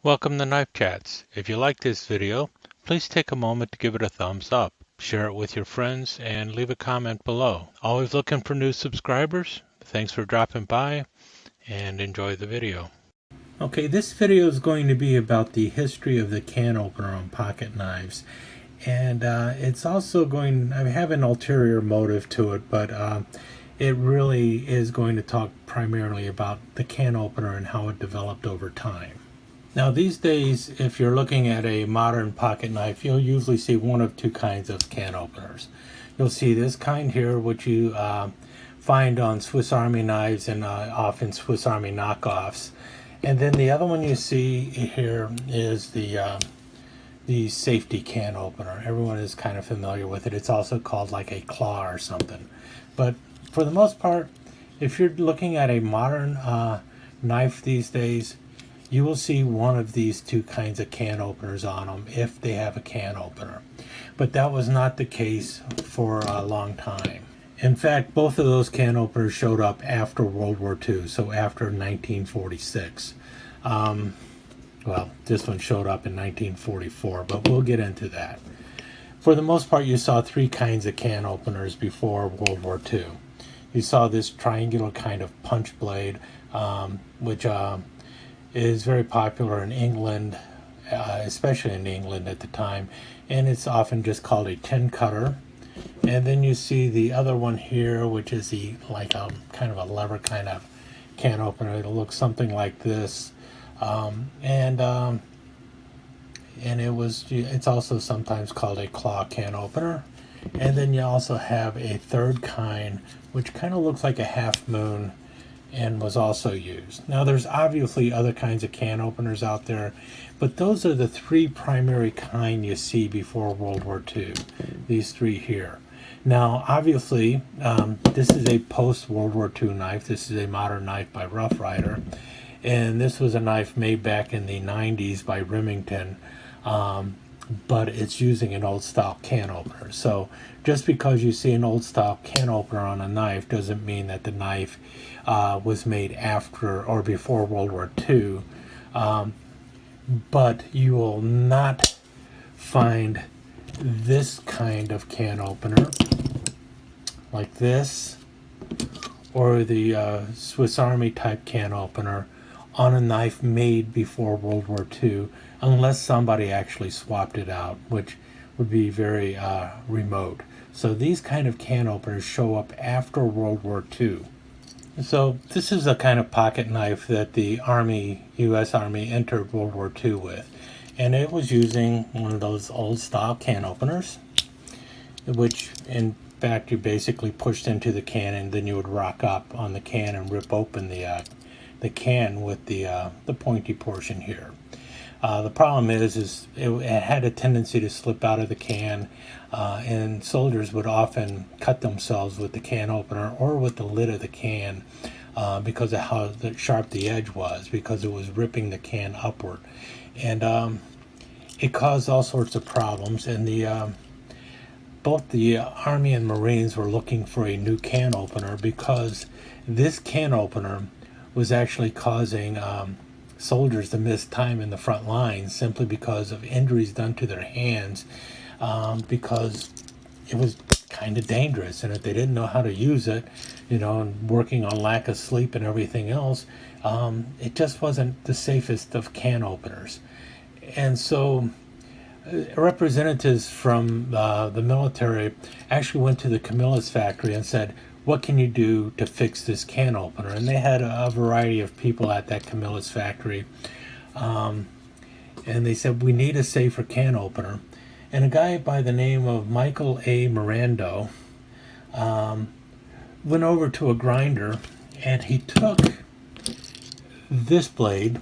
Welcome to Knife Chats. If you like this video, please take a moment to give it a thumbs up, share it with your friends, and leave a comment below. Always looking for new subscribers. Thanks for dropping by and enjoy the video. Okay, this video is going to be about the history of the can opener on pocket knives. And it's also I have an ulterior motive to it, but it really is going to talk primarily about the can opener and how it developed over time. Now these days, if you're looking at a modern pocket knife, you'll usually see one of two kinds of can openers. You'll see this kind here, which you find on Swiss Army knives and often Swiss Army knockoffs. And then the other one you see here is the safety can opener. Everyone is kind of familiar with it. It's also called like a claw or something. But for the most part, if you're looking at a modern knife these days, you will see one of these two kinds of can openers on them if they have a can opener. But that was not the case for a long time. In fact, both of those can openers showed up after World War II, so after 1946. Well, this one showed up in 1944, but we'll get into that. For the most part, you saw three kinds of can openers before World War II. You saw this triangular kind of punch blade, which is very popular in England, especially in England at the time, and it's often just called a tin cutter. And then you see the other one here, which is like a kind of a lever kind of can opener. It'll look something like this, and it's also sometimes called a claw can opener. And then you also have a third kind, which kind of looks like a half moon, and was also used. Now there's obviously other kinds of can openers out there, but those are the three primary kind you see before World War II, these three here. Now obviously this is a post-World War II knife. This is a modern knife by Rough Rider, and this was a knife made back in the 90s by Remington, but it's using an old style can opener. So just because you see an old style can opener on a knife doesn't mean that the knife was made after or before World War II, but you will not find this kind of can opener like this, or the Swiss Army type can opener on a knife made before World War II, unless somebody actually swapped it out, which would be very remote. So these kind of can openers show up after World War II. So this is a kind of pocket knife that the U.S. Army entered World War II with. And it was using one of those old style can openers, which in fact you basically pushed into the can and then you would rock up on the can and rip open the can with the pointy portion here. The problem is it had a tendency to slip out of the can, and soldiers would often cut themselves with the can opener or with the lid of the can because of how sharp the edge was, because it was ripping the can upward. And it caused all sorts of problems, and both the Army and Marines were looking for a new can opener because this can opener was actually causing soldiers to miss time in the front lines simply because of injuries done to their hands, because it was kind of dangerous, and if they didn't know how to use it, and working on lack of sleep and everything else, it just wasn't the safest of can openers. And so representatives from the military actually went to the Camillus factory and said, what can you do to fix this can opener? And they had a variety of people at that Camillus factory. And they said, we need a safer can opener. And a guy by the name of Michael A. Mirando went over to a grinder, and he took this blade,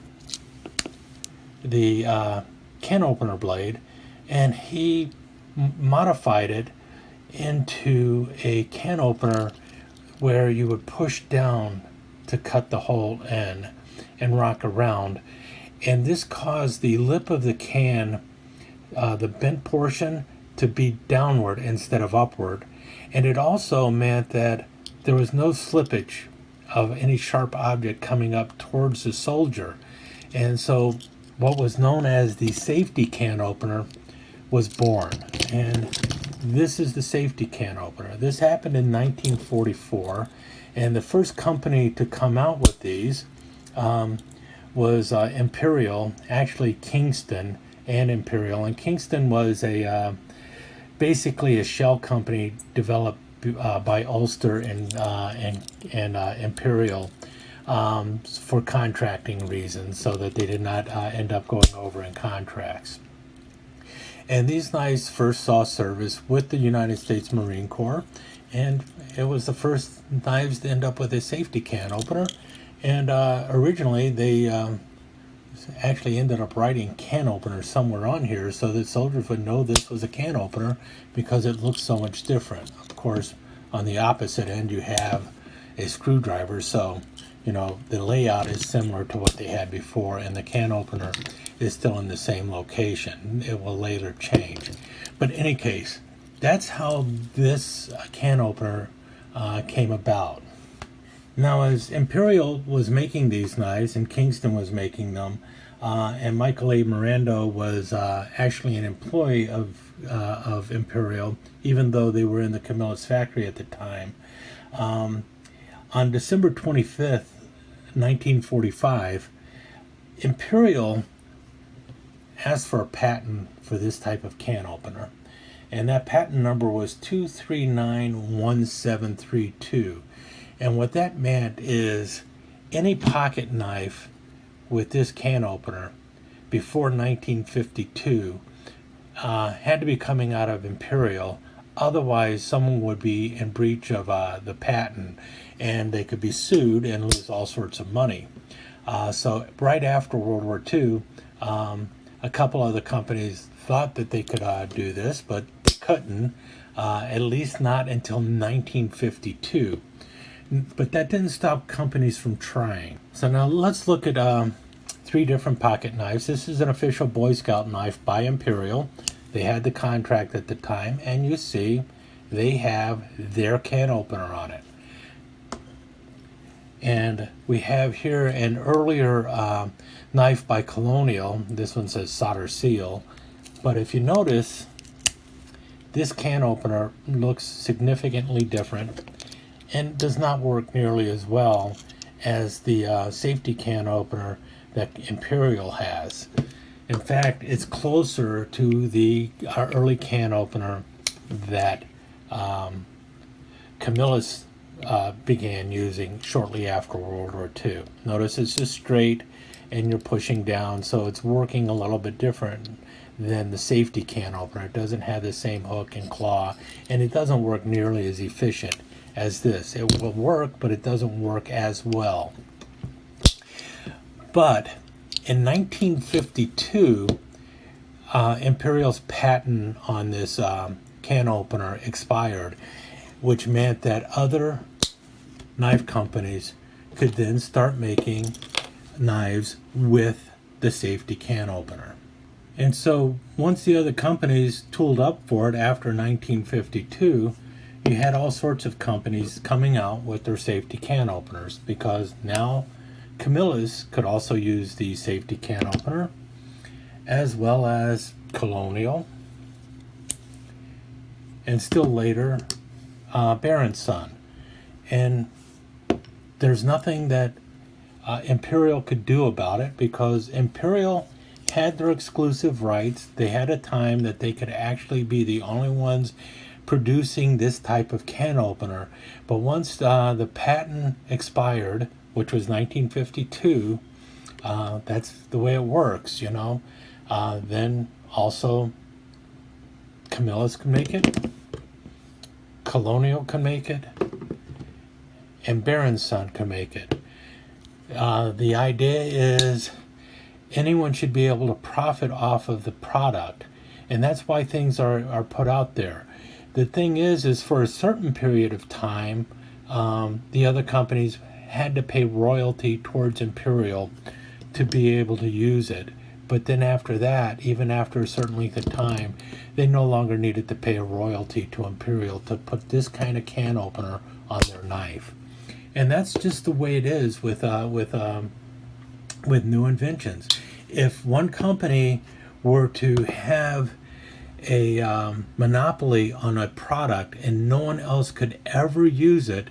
the can opener blade, and he modified it into a can opener where you would push down to cut the hole in and rock around. And this caused the lip of the can, the bent portion, to be downward instead of upward. And it also meant that there was no slippage of any sharp object coming up towards the soldier. And so what was known as the safety can opener was born. And this is the safety can opener. This happened in 1944, and the first company to come out with these was Imperial, actually Kingston and Imperial. And Kingston was basically a shell company developed by Ulster and Imperial for contracting reasons, so that they did not end up going over in contracts. And these knives first saw service with the United States Marine Corps, and it was the first knives to end up with a safety can opener. And originally they actually ended up writing can opener somewhere on here so that soldiers would know this was a can opener, because it looks so much different. Of course, on the opposite end you have a screwdriver, so the layout is similar to what they had before, and the can opener is still in the same location. It will later change. But in any case, that's how this can opener came about. Now, as Imperial was making these knives and Kingston was making them, and Michael A. Miranda was actually an employee of Imperial, even though they were in the Camillus factory at the time, on December 25th, 1945, Imperial asked for a patent for this type of can opener. And that patent number was 2391732. And what that meant is any pocket knife with this can opener before 1952 had to be coming out of Imperial. Otherwise, someone would be in breach of the patent, and they could be sued and lose all sorts of money. So right after World War II, a couple other companies thought that they could do this, but they couldn't, at least not until 1952. But that didn't stop companies from trying. So now let's look at 3 different pocket knives. This is an official Boy Scout knife by Imperial. They had the contract at the time, and you see they have their can opener on it. And we have here an earlier knife by Colonial. This one says solder seal. But if you notice, this can opener looks significantly different and does not work nearly as well as the safety can opener that Imperial has. In fact, it's closer to the early can opener that Camillus began using shortly after World War II. Notice it's just straight and you're pushing down, so it's working a little bit different than the safety can opener. It doesn't have the same hook and claw, and it doesn't work nearly as efficient as this. It will work, but it doesn't work as well. But in 1952, Imperial's patent on this can opener expired, which meant that other knife companies could then start making knives with the safety can opener. And so once the other companies tooled up for it after 1952, you had all sorts of companies coming out with their safety can openers, because now Camillus could also use the safety can opener, as well as Colonial, and still later Baron's son. And there's nothing that Imperial could do about it, because Imperial had their exclusive rights. They had a time that they could actually be the only ones producing this type of can opener. But once the patent expired, which was 1952, that's the way it works, then also Camillus can make it, Colonial can make it, and Baron's son can make it. The idea is anyone should be able to profit off of the product, and that's why things are put out there. The thing is for a certain period of time, the other companies had to pay royalty towards Imperial to be able to use it. But then after that, even after a certain length of time, they no longer needed to pay a royalty to Imperial to put this kind of can opener on their knife. And that's just the way it is with new inventions. if one company were to have a monopoly on a product and no one else could ever use it,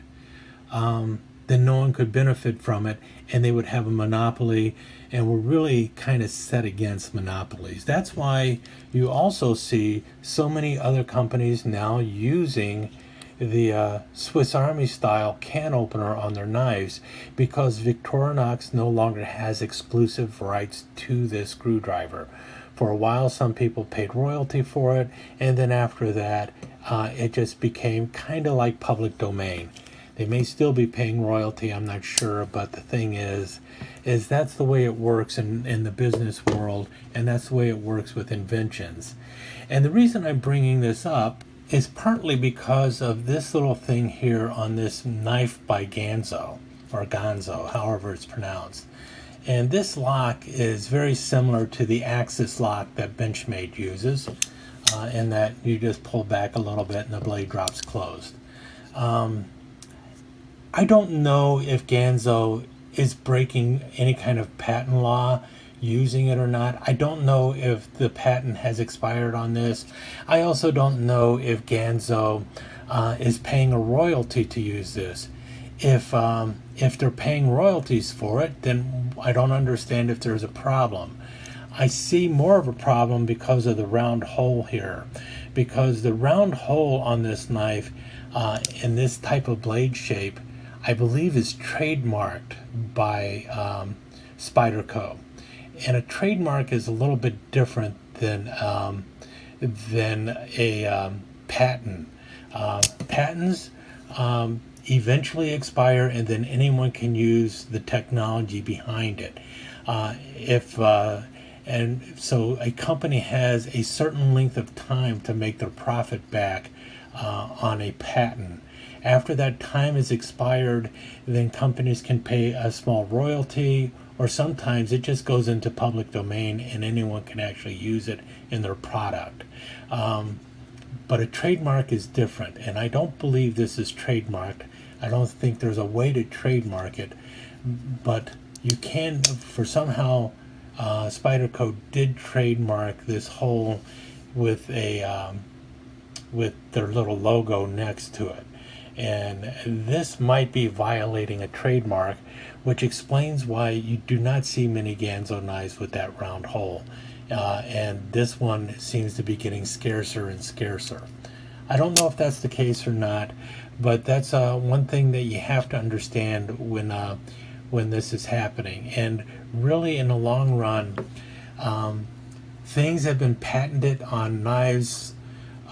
then no one could benefit from it, and they would have a monopoly, and we're really kind of set against monopolies. That's why you also see so many other companies now using the Swiss Army style can opener on their knives, because Victorinox no longer has exclusive rights to this screwdriver. For a while, some people paid royalty for it, and then after that, it just became kind of like public domain. They may still be paying royalty, I'm not sure, but the thing is that's the way it works in the business world, and that's the way it works with inventions. And the reason I'm bringing this up is partly because of this little thing here on this knife by Ganzo, or Gonzo, however it's pronounced. And this lock is very similar to the Axis lock that Benchmade uses, in that you just pull back a little bit and the blade drops closed. I don't know if Ganzo is breaking any kind of patent law using it or not. I don't know if the patent has expired on this. I also don't know if Ganzo is paying a royalty to use this. If they're paying royalties for it, then I don't understand if there's a problem. I see more of a problem because of the round hole here, because the round hole on this knife in this type of blade shape, I believe, is trademarked by Spyderco. And a trademark is a little bit different than a patent. Patents eventually expire, and then anyone can use the technology behind it. And so a company has a certain length of time to make their profit back on a patent. After that time is expired, then companies can pay a small royalty, or sometimes it just goes into public domain and anyone can actually use it in their product. But a trademark is different, and I don't believe this is trademarked. I don't think there's a way to trademark it, but you can, for somehow, Spyderco did trademark this hole with with their little logo next to it. And this might be violating a trademark, which explains why you do not see many Ganzo knives with that round hole. And this one seems to be getting scarcer and scarcer. I don't know if that's the case or not, but that's one thing that you have to understand when this is happening. And really, in the long run, things have been patented on knives.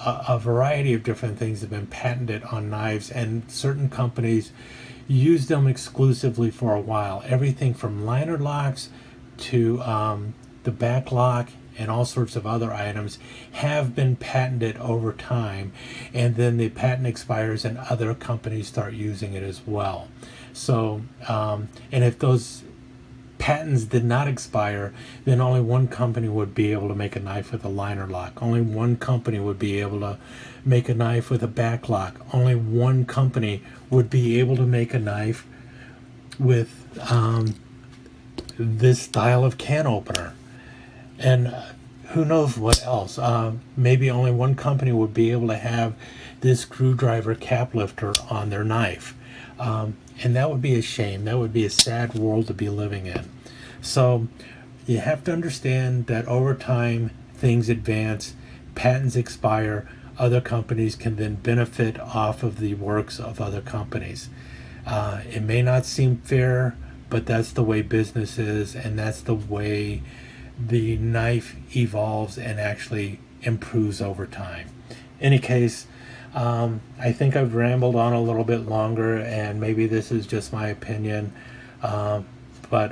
A variety of different things have been patented on knives, and certain companies use them exclusively for a while. Everything from liner locks to the back lock and all sorts of other items have been patented over time, and then the patent expires and other companies start using it as well. So, and if those patents did not expire, then only one company would be able to make a knife with a liner lock. Only one company would be able to make a knife with a back lock. Only one company would be able to make a knife with this style of can opener. And who knows what else. Maybe only one company would be able to have this screwdriver cap lifter on their knife. And that would be a shame. That would be a sad world to be living in. So you have to understand that over time, things advance, patents expire, other companies can then benefit off of the works of other companies. It may not seem fair, but that's the way business is, and that's the way the knife evolves and actually improves over time. In any case, I think I've rambled on a little bit longer, and maybe this is just my opinion, but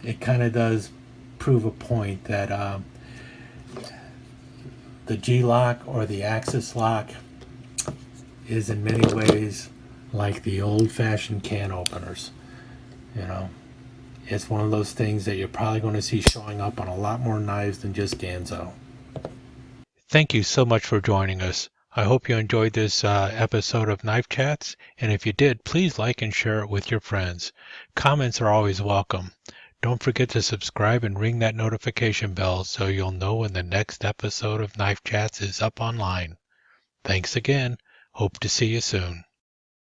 it kind of does prove a point that the G-lock or the Axis lock is in many ways like the old-fashioned can openers. You know, it's one of those things that you're probably going to see showing up on a lot more knives than just Ganzo. Thank you so much for joining us. I hope you enjoyed this episode of Knife Chats, and if you did, please like and share it with your friends. Comments are always welcome. Don't forget to subscribe and ring that notification bell so you'll know when the next episode of Knife Chats is up online. Thanks again. Hope to see you soon.